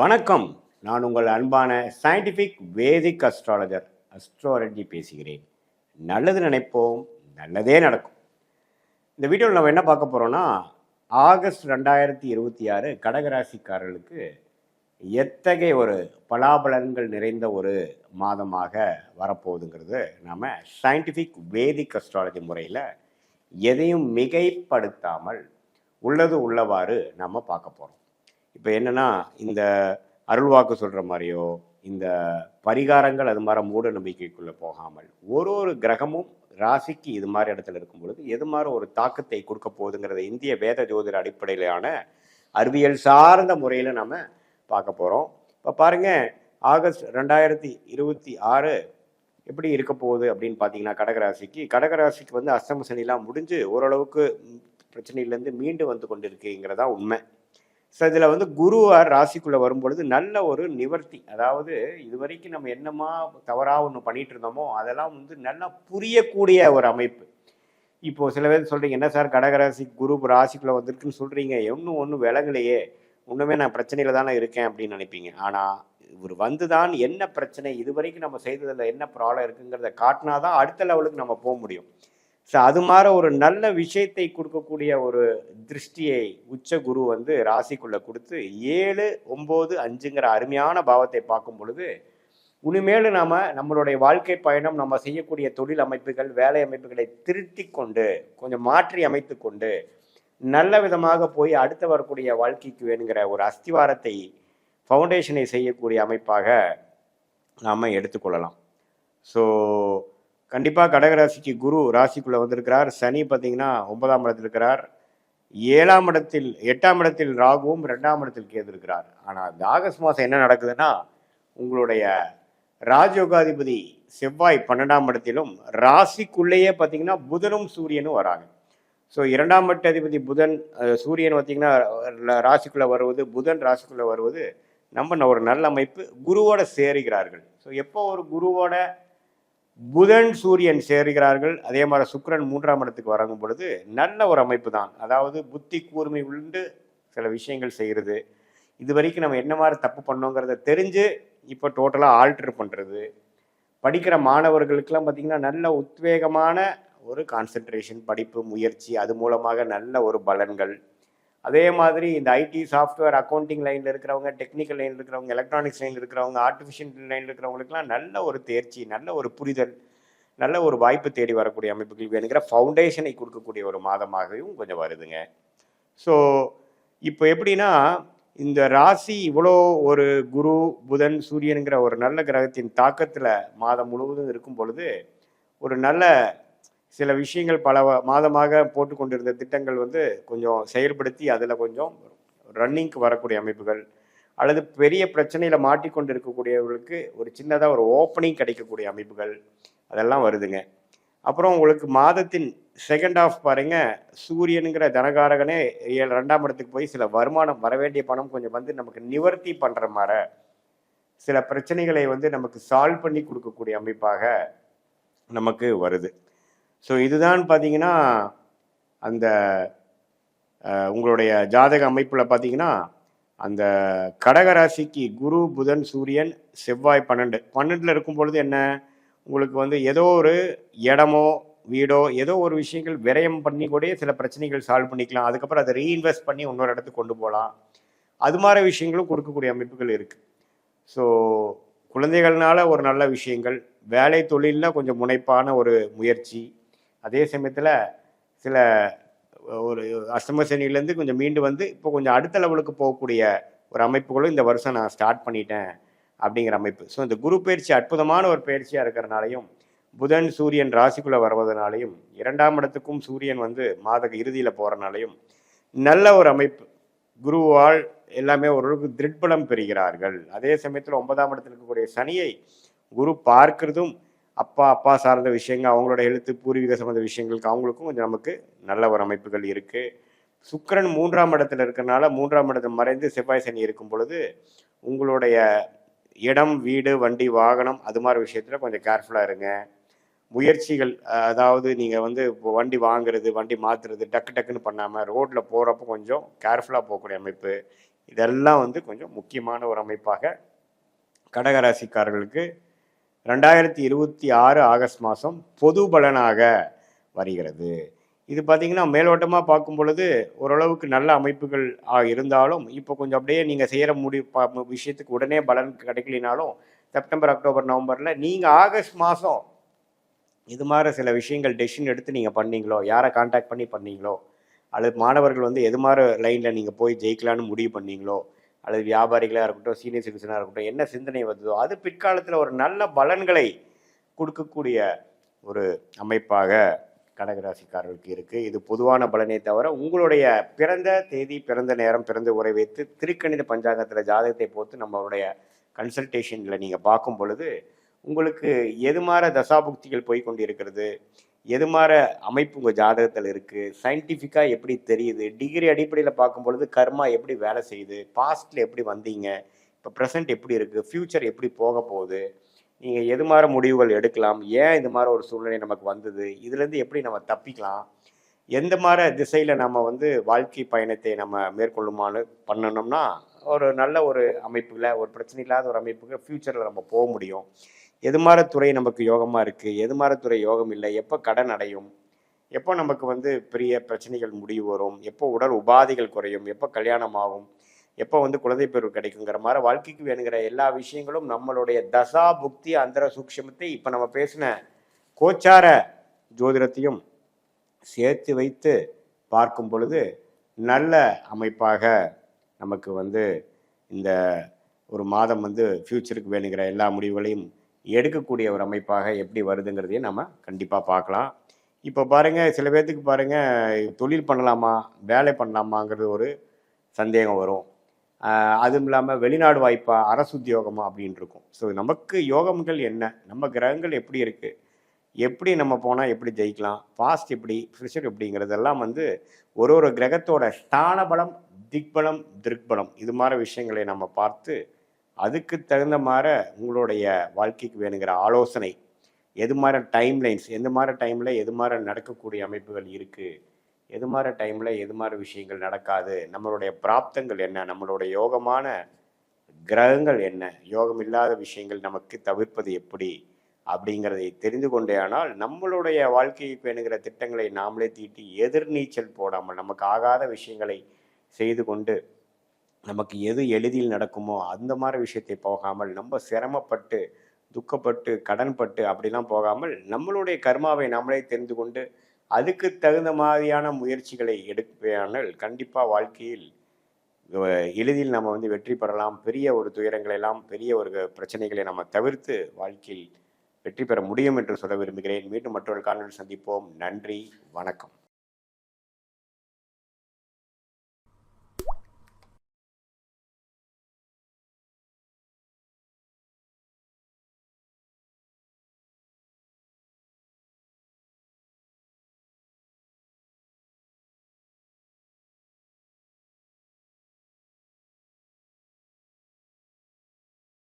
வணக்கம். நான் உங்கள் அன்பான சயின்டிஃபிக் வேதிக் அஸ்ட்ராலஜர் அஸ்ட்ரோலஜி பேசுகிறேன். நல்லது நினைப்போம், நல்லதே நடக்கும். இந்த வீடியோவில் நம்ம என்ன பார்க்க போகிறோம்னா, ஆகஸ்ட் 2026 கடகராசிக்காரர்களுக்கு எத்தகைய ஒரு பலாபலன்கள் நிறைந்த ஒரு மாதமாக வரப்போகுதுங்கிறது நாம் சயின்டிஃபிக் வேதிக் அஸ்ட்ராலஜி முறையில் எதையும் மிகைப்படுத்தாமல் உள்ளது உள்ளவாறு நம்ம பார்க்க போகிறோம். இப்போ என்னென்னா, இந்த அருள்வாக்கு சொல்கிற மாதிரியோ இந்த பரிகாரங்கள் அது மாதிரி மூட நம்பிக்கைக்குள்ளே போகாமல் ஒரு கிரகமும் ராசிக்கு இது மாதிரி இடத்துல இருக்கும் பொழுது எது மாதிரி ஒரு தாக்கத்தை கொடுக்க போகுதுங்கிறத இந்திய வேத ஜோதிட அடிப்படையிலான அறிவியல் சார்ந்த முறையில் நம்ம பார்க்க போகிறோம். இப்போ பாருங்கள், ஆகஸ்ட் 2026 எப்படி இருக்க போகுது அப்படின்னு பார்த்தீங்கன்னா, கடகராசிக்கு வந்து அஷ்டம சனிலாம் முடிஞ்சு ஓரளவுக்கு பிரச்சனையிலேருந்து மீண்டு வந்து கொண்டு இருக்குங்கிறதா உண்மை. ஸோ இதில் வந்து குருவார் ராசிக்குள்ளே வரும்பொழுது நல்ல ஒரு நிவர்த்தி, அதாவது இது வரைக்கும் நம்ம என்னமா தவறாக ஒன்று பண்ணிட்டு இருந்தோமோ அதெல்லாம் வந்து நல்லா புரியக்கூடிய ஒரு அமைப்பு. இப்போது சில பேர் சொல்கிறீங்க, என்ன சார் கடகராசி குரு ராசிக்குள்ளே வந்திருக்குன்னு சொல்கிறீங்க, ஒன்றும் விலகலையே, ஒன்றுமே நான் பிரச்சனையில் தானே இருக்கேன் அப்படின்னு நினைப்பீங்க. ஆனால் இவர் வந்து தான் என்ன பிரச்சனை, இது வரைக்கும் நம்ம செய்ததில் என்ன ப்ராப்ளம் இருக்குங்கிறத காட்டினா தான் அடுத்த லெவலுக்கு நம்ம போக முடியும். ஸோ அது மாதிரி ஒரு நல்ல விஷயத்தை கொடுக்கக்கூடிய ஒரு திருஷ்டியை உச்ச குரு வந்து ராசிக்குள்ளே கொடுத்து 7, 9, 5ங்கிற அருமையான பாவத்தை பார்க்கும் பொழுது இனிமேல் நாம் நம்மளுடைய வாழ்க்கை பயணம், நம்ம செய்யக்கூடிய தொழில் அமைப்புகள், வேலை அமைப்புகளை திருத்தி கொண்டு கொஞ்சம் மாற்றி அமைத்து கொண்டு நல்ல விதமாக போய் அடுத்து வரக்கூடிய வாழ்க்கைக்கு வேணுங்கிற ஒரு அஸ்திவாரத்தை, ஃபவுண்டேஷனை செய்யக்கூடிய அமைப்பாக நாம் எடுத்துக்கொள்ளலாம். ஸோ கண்டிப்பாக கடகராசிக்கு குரு ராசிக்குள்ளே வந்திருக்கிறார். சனி பார்த்தீங்கன்னா 9ஆம் இடத்தில் இருக்கிறார். 8ஆம் இடத்தில் ராகுவும் 2ஆம் இடத்தில் கேது இருக்கிறார். ஆனால் இந்த ஆகஸ்ட் மாதம் என்ன நடக்குதுன்னா, உங்களுடைய ராஜயோகாதிபதி செவ்வாய் 12ஆம் இடத்திலும் ராசிக்குள்ளேயே பார்த்தீங்கன்னா புதனும் சூரியனும் வராங்க. ஸோ 2ஆம் இடத்து அதிபதி புதன், சூரியன் பார்த்தீங்கன்னா ராசிக்குள்ளே வருவது, புதன் ராசிக்குள்ளே வருவது நம்ம ஒரு நல்ல அமைப்பு. குருவோட சேருகிறார்கள். ஸோ எப்போ ஒரு குருவோட புதன் சூரியன் சேருகிறார்கள், அதே மாதிரி சுக்கிரன் 3ஆம் இடத்துக்கு வரங்கும் பொழுது நல்ல ஒரு அமைப்பு தான். அதாவது புத்தி கூர்மை உண்டு சில விஷயங்கள் செய்கிறது, இது வரைக்கும் நம்ம என்ன மாதிரி தப்பு பண்ணோங்கிறத தெரிஞ்சு இப்போ டோட்டலாக ஆல்டர் பண்ணுறது. படிக்கிற மாணவர்களுக்கெல்லாம் பார்த்திங்கன்னா நல்ல உத்வேகமான ஒரு கான்சென்ட்ரேஷன், படிப்பு முயற்சி, அது மூலமாக நல்ல ஒரு பலன்கள். அதே மாதிரி இந்த ஐடி சாஃப்ட்வேர் அக்கௌண்டிங் லைனில் இருக்கிறவங்க, டெக்னிக்கல் லைனில் இருக்கிறவங்க, எலக்ட்ரானிக்ஸ் லைனில் இருக்கிறவங்க, ஆர்டிஃபிஷியல் லைனில் இருக்கிறவங்களுக்குலாம் நல்ல ஒரு தேர்ச்சி, நல்ல ஒரு புரிதல், நல்ல ஒரு வாய்ப்பு தேடி வரக்கூடிய அமைப்புகள் வேணுங்கிற ஃபவுண்டேஷனை கொடுக்கக்கூடிய ஒரு மாதமாகவும் கொஞ்சம் வருதுங்க. ஸோ இப்போ எப்படின்னா, இந்த ராசி இவ்வளோ ஒரு குரு புதன் சூரியனுங்கிற ஒரு நல்ல கிரகத்தின் தாக்கத்தில் மாதம் முழுவதும் இருக்கும் பொழுது ஒரு நல்ல சில விஷயங்கள் பல மாதமாக போட்டு கொண்டிருந்த திட்டங்கள் வந்து கொஞ்சம் செயல்படுத்தி அதில் கொஞ்சம் ரன்னிங்க்கு வரக்கூடிய அமைப்புகள், அல்லது பெரிய பிரச்சனையில் மாட்டிக்கொண்டு இருக்கக்கூடியவர்களுக்கு ஒரு சின்னதாக ஒரு ஓப்பனிங் கிடைக்கக்கூடிய அமைப்புகள் அதெல்லாம் வருதுங்க. அப்புறம் உங்களுக்கு மாதத்தின் செகண்ட் ஆஃப் பாருங்க, சூரியனுங்கிற தனகாரகனே 2ஆம் இடத்துக்கு போய் சில வருமானம், வரவேண்டிய பணம் கொஞ்சம் வந்து நமக்கு நிவர்த்தி பண்ணுற மாதிரி சில பிரச்சனைகளை வந்து நமக்கு சால்வ் பண்ணி கொடுக்கக்கூடிய அமைப்பாக நமக்கு வருது. ஸோ இதுதான் பார்த்தீங்கன்னா, அந்த உங்களுடைய ஜாதக அமைப்பில் பார்த்தீங்கன்னா, அந்த கடகராசிக்கு குரு புதன் சூரியன் செவ்வாய் 12 இருக்கும் பொழுது என்ன, உங்களுக்கு வந்து ஏதோ ஒரு இடமோ வீடோ ஏதோ ஒரு விஷயங்கள் விரயம் பண்ணி கூட சில பிரச்சனைகள் சால்வ் பண்ணிக்கலாம். அதுக்கப்புறம் அதை ரீஇன்வெஸ்ட் பண்ணி இன்னொரு இடத்துக்கு கொண்டு போகலாம். அது மாதிரி விஷயங்களும் கொடுக்கக்கூடிய அமைப்புகள் இருக்குது. ஸோ குழந்தைகள்னால ஒரு நல்ல விஷயங்கள், வேலை தொழிலில் கொஞ்சம் முனைப்பான ஒரு முயற்சி, அதே சமயத்தில் சில ஒரு அஷ்டம சனியிலேருந்து கொஞ்சம் மீண்டு வந்து இப்போ கொஞ்சம் அடுத்த லெவலுக்கு போகக்கூடிய ஒரு அமைப்புகளும் இந்த வருஷம் நான் ஸ்டார்ட் பண்ணிட்டேன் அப்படிங்கிற அமைப்பு. ஸோ இந்த குரு பயிற்சி அற்புதமான ஒரு பயிற்சியாக இருக்கிறனாலையும், புதன் சூரியன் ராசிக்குள்ளே வருவதனாலையும், 2ஆம் இடத்துக்கும் சூரியன் வந்து மாத இறுதியில் போகிறனாலையும் நல்ல ஒரு அமைப்பு. குருவால் எல்லாமே ஓரளவுக்கு திருட்பலம் பெறுகிறார்கள். அதே சமயத்தில் 9ஆம் இடத்தில் இருக்கக்கூடிய சனியை குரு பார்க்கிறதும் அப்பா சார்ந்த விஷயங்கள், அவங்களோட எழுத்து பூர்வீக சம்மந்த விஷயங்களுக்கு அவங்களுக்கும் கொஞ்சம் நமக்கு நல்ல ஒரு அமைப்புகள் இருக்குது. சுக்கிரன் 3ஆம் இடத்துல இருக்கிறனால 3ஆம் இடத்துல மறைந்து செவ்வாய் சனி இருக்கும் பொழுது உங்களுடைய இடம் வீடு வண்டி வாகனம் அது மாதிரி விஷயத்தில் கொஞ்சம் கேர்ஃபுல்லாக இருங்க. முயற்சிகள், அதாவது நீங்கள் வந்து இப்போ வண்டி வாங்குறது, வண்டி மாற்றுறது டக்குன்னு பண்ணாமல் ரோட்டில் போகிறப்போ கொஞ்சம் கேர்ஃபுல்லாக போகக்கூடிய அமைப்பு. இதெல்லாம் வந்து கொஞ்சம் முக்கியமான ஒரு அமைப்பாக கடகராசிக்காரர்களுக்கு 2026 ஆகஸ்ட் மாதம் பொது பலனாக வருகிறது. இது பார்த்தீங்கன்னா மேலோட்டமாக பார்க்கும் பொழுது ஓரளவுக்கு நல்ல அமைப்புகள் இருந்தாலும் இப்போ கொஞ்சம் அப்படியே நீங்கள் செய்கிற விஷயத்துக்கு உடனே பலன் கிடைக்கலினாலும் செப்டம்பர், அக்டோபர், நவம்பரில் நீங்கள் ஆகஸ்ட் மாதம் இது மாதிரி சில விஷயங்கள் டெசிஷன் எடுத்து நீங்கள் பண்ணீங்களோ, யாரை கான்டாக்ட் பண்ணி பண்ணீங்களோ, அல்லது மாணவர்கள் வந்து எது மாதிரி லைனில் நீங்கள் போய் ஜெயிக்கலான்னு முடிவு பண்ணீங்களோ, அல்லது வியாபாரிகளாக இருக்கட்டும், சீனியர் சிட்டிசனாக இருக்கட்டும், என்ன சிந்தனை வந்ததோ அது பிற்காலத்தில் ஒரு நல்ல பலன்களை கொடுக்கக்கூடிய ஒரு அமைப்பாக கடகராசிக்காரர்களுக்கு இருக்குது. இது பொதுவான பலனே தவிர உங்களுடைய பிறந்த தேதி, பிறந்த நேரம், பிறந்த உரை வைத்து திருக்கணித பஞ்சாங்கத்தில் ஜாதகத்தை போட்டு நம்மளுடைய கன்சல்டேஷனில் நீங்கள் பார்க்கும் பொழுது உங்களுக்கு எது மாதிரி தசாபுக்திகள் போய் கொண்டு இருக்கிறது, எது மாதிரி அமைப்பு உங்கள் ஜாதகத்தில் இருக்குது, சயின்டிஃபிக்காக எப்படி தெரியுது, டிகிரி அடிப்படையில் பார்க்கும் பொழுது கர்மா எப்படி வேலை செய்யுது, பாஸ்டில் எப்படி வந்தீங்க, இப்போ ப்ரெசண்ட் எப்படி இருக்குது, ஃப்யூச்சர் எப்படி போக போகுது, நீங்கள் எது மாதிரி முடிவுகள் எடுக்கலாம், ஏன் இது மாதிரி ஒரு சூழ்நிலை நமக்கு வந்தது, இதுலேருந்து எப்படி நம்ம தப்பிக்கலாம், எந்த மாதிரி திசையில் நம்ம வந்து வாழ்க்கை பயணத்தை நம்ம மேற்கொள்ளுமான்னு பண்ணணும்னா ஒரு நல்ல ஒரு அமைப்புல ஒரு பிரச்சனை இல்லாத ஒரு அமைப்புக்கு ஃப்யூச்சரில் நம்ம போக முடியும். எது மாதிரி துறை நமக்கு யோகமாக இருக்குது, எது மாதிரி துறை யோகம் இல்லை, எப்போ கடன் அடையும், எப்போ நமக்கு வந்து பெரிய பிரச்சனைகள் முடிவு வரும், எப்போ உடல் உபாதைகள் குறையும், எப்போ கல்யாணம் ஆகும், எப்போ வந்து குழந்தை பேர் கிடைக்குங்கிற மாதிரி வாழ்க்கைக்கு வேணுங்கிற எல்லா விஷயங்களும் நம்மளுடைய தசா புக்தி அந்தர சூக்ஷமத்தை இப்போ நம்ம பேசின கோச்சார ஜோதிடத்தையும் சேர்த்து வைத்து பார்க்கும் பொழுது நல்ல அமைப்பாக நமக்கு வந்து இந்த ஒரு மாதம் வந்து ஃப்யூச்சருக்கு வேணுங்கிற எல்லா முடிவுகளையும் எடுக்கக்கூடிய ஒரு அமைப்பாக எப்படி வருதுங்கிறதையும் நம்ம கண்டிப்பாக பார்க்கலாம். இப்போ பாருங்கள், சில பேர்த்துக்கு பாருங்கள் தொழில் பண்ணலாமா, வேலை பண்ணலாமாங்கிறது ஒரு சந்தேகம் வரும். அதுவும் இல்லாமல் வெளிநாடு வாய்ப்பா, அரசு உத்தியோகமா அப்படின்னு இருக்கும். ஸோ நமக்கு யோகங்கள் என்ன, நம்ம கிரகங்கள் எப்படி இருக்குது, எப்படி நம்ம போனால் எப்படி ஜெயிக்கலாம், பாஸ்ட் எப்படி, ஃபியூச்சர் எப்படிங்கிறதெல்லாம் வந்து ஒரு ஒரு கிரகத்தோட ஸ்தான பலம், திக்பலம், திருக்பலம் இது மாதிரி விஷயங்களை நம்ம பார்த்து அதுக்கு தகுந்த மாதிரி உங்களுடைய வாழ்க்கைக்கு வேணுங்கிற ஆலோசனை, எது மாதிரி டைம்லைன்ஸ், எந்த மாதிரி டைமில் எது மாதிரி நடக்கக்கூடிய அமைப்புகள் இருக்குது, எது மாதிரி டைமில் எது மாதிரி விஷயங்கள் நடக்காது, நம்மளுடைய பிராப்தங்கள் என்ன, நம்மளுடைய யோகமான கிரகங்கள் என்ன, யோகம் இல்லாத விஷயங்கள் நமக்கு தவிர்ப்பது எப்படி அப்படிங்கிறதை தெரிந்து கொண்டே ஆனால் நம்மளுடைய வாழ்க்கைக்கு வேணுங்கிற திட்டங்களை நாமளே தீட்டி எதிர்நீச்சல் போடாமல் நமக்கு ஆகாத விஷயங்களை செய்து கொண்டு நமக்கு எது எளிதில் நடக்குமோ அந்த மாதிரி விஷயத்தை போகாமல் நம்ம சிரமப்பட்டு துக்கப்பட்டு கடன்பட்டு அப்படிலாம் போகாமல் நம்மளுடைய கர்மாவை நாமளே தெரிந்து கொண்டு அதுக்கு தகுந்த மாதிரியான முயற்சிகளை எடுப்பேனால் கண்டிப்பாக வாழ்க்கையில் எளிதில் நம்ம வந்து வெற்றி பெறலாம். பெரிய ஒரு துயரங்களை எல்லாம், பெரிய ஒரு பிரச்சனைகளை நம்ம தவிர்த்து வாழ்க்கையில் வெற்றி பெற முடியும் என்று சொல்ல விரும்புகிறேன். மீண்டும் மற்றொரு காணொலியில் சந்திப்போம். நன்றி, வணக்கம்.